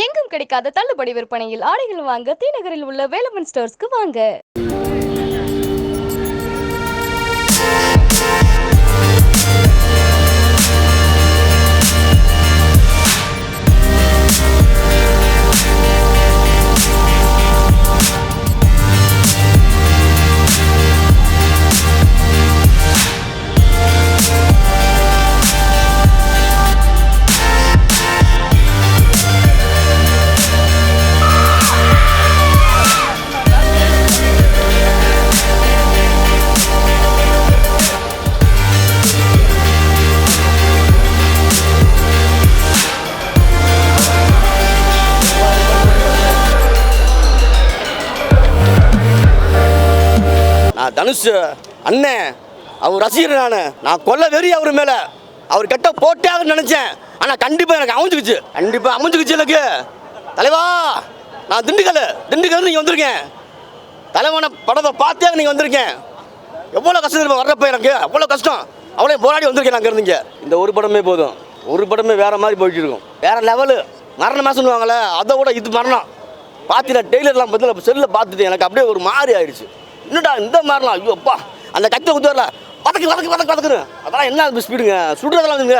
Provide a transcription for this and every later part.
எங்கும் கிடைக்காத தள்ளுபடி விற்பனையில் ஆடைகள் வாங்க தீநகரில் உள்ள வேலவன் ஸ்டோர்ஸ்க்கு வாங்க. தனுஷ் அண்ணன் அவர் ரசிகர். நான் கொல்ல வெறி அவர் மேலே அவர் கெட்ட போட்டே நினச்சேன். ஆனால் கண்டிப்பாக எனக்கு அமைஞ்சுக்குச்சு எனக்கு. தலைவா, நான் திண்டுக்கல் நீங்கள் வந்திருக்கேன். தலைவனை படத்தை பார்த்தே நீங்கள் வந்திருக்கேன். எவ்வளோ கஷ்டம் வர்றப்ப எனக்கு அவ்வளோ கஷ்டம். அவ்வளோ போராடி வந்திருக்கேன் நாங்கள் இருந்தீங்க. இந்த ஒரு படமே போதும். ஒரு படமே வேறு மாதிரி போயிட்டு இருக்கும். வேறு லெவலு மரணமாக சொல்லுவாங்களே, அதை விட இது மரணம். பார்த்தீங்கன்னா டெய்லர்லாம் பார்த்து செல்லில் பார்த்துட்டு எனக்கு அப்படியே ஒரு மாதிரி ஆயிடுச்சு. என்னடா இந்த மாதிரிலாம், ஐயோ அப்பா அந்த கத்தை குத்துவரில் வதக்குன்னு அதெல்லாம் என்ன ஸ்பீடுங்க, சுடுறதெல்லாம் வந்துங்க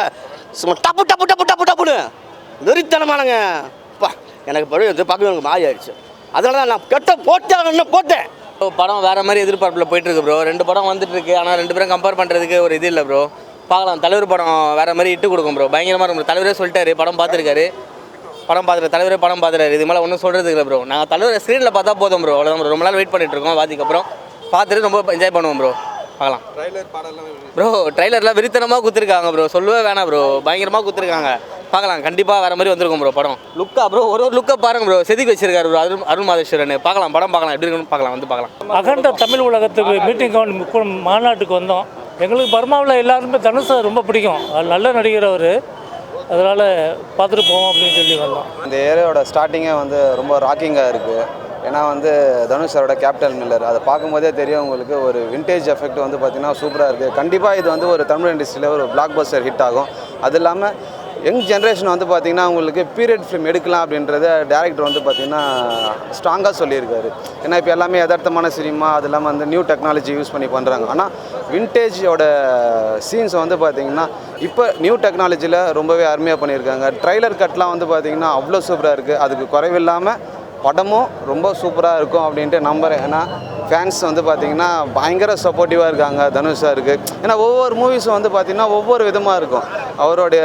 சும்மா டப்புன்னு வெறித்தனமானங்க. அப்பா எனக்கு பார்க்கவே எனக்கு மாறி ஆயிடுச்சு. அதனால தான் நான் கெட்ட போட்டேன். படம் வேறு மாதிரி எதிர்பார்ப்பில் போயிட்டுருக்கு ப்ரோ. 2 படம் வந்துட்டு இருக்கு. ஆனால் 2 பேரும் கம்பேர் பண்ணுறதுக்கு ஒரு இது இல்லை ப்ரோ. பார்க்கலாம். தலைவர் படம் வேறு மாதிரி இட்டு கொடுக்கும் ப்ரோ. பயங்கரமாக இருக்கும். தலைவரே சொல்லிட்டாரு, படம் பார்த்துருக்காரு. தலைவரே படம் பார்த்துறாரு. இது மேலே ஒன்றும் சொல்கிறதுக்கு இல்லை ப்ரோ. நாங்கள் தலைவரை ஸ்க்ரீனில் பார்த்தா போதும் ப்ரோ. அவ்வளோதான் ப்ரோ. ரொம்ப நாள் வெயிட் பண்ணிட்டு இருக்கோம். அதுக்கப்புறம் பார்த்துட்டு ரொம்ப என்ஜாய் பண்ணுவோம் ப்ரோ. பார்க்கலாம் ப்ரோ. ட்ரைலர்லாம் வெறித்தனமாக கொடுத்துருக்காங்க ப்ரோ. சொல்லவே வேணாம் ப்ரோ. பயங்கரமாக கொடுத்துருக்காங்க. பார்க்கலாம். கண்டிப்பாக வேறு மாதிரி வந்திருக்கும் ப்ரோ படம். லுக்கா ப்ரோ, ஒரு லுக்கை பாருங்க ப்ரோ. செதுக்கி வச்சிருக்காரு ப்ரோ அருண் மாதேஸ்வரன். பார்க்கலாம், படம் பார்க்கலாம். எப்படி இருக்குன்னு பார்க்கலாம், வந்து பார்க்கலாம். அகண்ட தமிழ் உலகத்துக்கு மீட்டிங் மாநாட்டுக்கு வந்தோம். எங்களுக்கு பர்மாவில் எல்லாருமே தனுஷை ரொம்ப பிடிக்கும். நல்ல நடிகர் அவர். அதனால் பார்த்துட்டு போவோம் அப்படின்னு சொல்லி வந்தோம். இந்த ஏரியாவோட ஸ்டார்டிங்கே ரொம்ப ராக்கிங்காக இருக்குது. ஏன்னா தனுஷரோட கேப்டன் மில்லர் அதை பார்க்கும்போதே தெரியும் உங்களுக்கு. ஒரு விண்டேஜ் எஃபெக்ட் பார்த்திங்கன்னா சூப்பராக இருக்குது. கண்டிப்பாக இது ஒரு தமிழ் இண்டஸ்ட்ரியில் ஒரு பிளாக் பஸ்டர் ஹிட் ஆகும். அது இல்லாமல் யங் ஜென்ரேஷன் பார்த்திங்கன்னா உங்களுக்கு பீரியட் ஃபிலிம் எடுக்கலாம் அப்படின்றத டேரக்டர் பார்த்திங்கன்னா ஸ்ட்ராங்காக சொல்லியிருக்காரு. ஏன்னா இப்போ எல்லாமே யதார்த்தமான சினிமா, அது இல்லாமல் நியூ டெக்னாலஜி யூஸ் பண்ணி பண்ணுறாங்க. ஆனால் விண்டேஜோட சீன்ஸ் பார்த்திங்கன்னா இப்போ நியூ டெக்னாலஜியில் ரொம்பவே அருமையாக பண்ணியிருக்காங்க. ட்ரைலர் கட்லாம் பார்த்திங்கன்னா அவ்வளோ சூப்பராக இருக்குது. அதுக்கு குறைவில்லாமல் படமும் ரொம்ப சூப்பராக இருக்கும் அப்படின்ட்டு நம்புகிறேன். ஏன்னா ஃபேன்ஸ் பார்த்திங்கன்னா பயங்கர சப்போர்ட்டிவாக இருக்காங்க தனுஷ் சாருக்கு. ஏன்னா ஒவ்வொரு மூவிஸும் பார்த்திங்கன்னா ஒவ்வொரு விதமாக இருக்கும். அவருடைய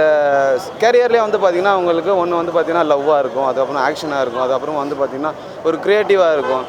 கேரியர்லேயே பார்த்திங்கன்னா உங்களுக்கு ஒன்று பார்த்திங்கன்னா லவ்வாக இருக்கும், அதுக்கப்புறம் ஆக்ஷனாக இருக்கும், அதுக்கப்புறம் பார்த்திங்கன்னா ஒரு க்ரியேட்டிவாக இருக்கும்.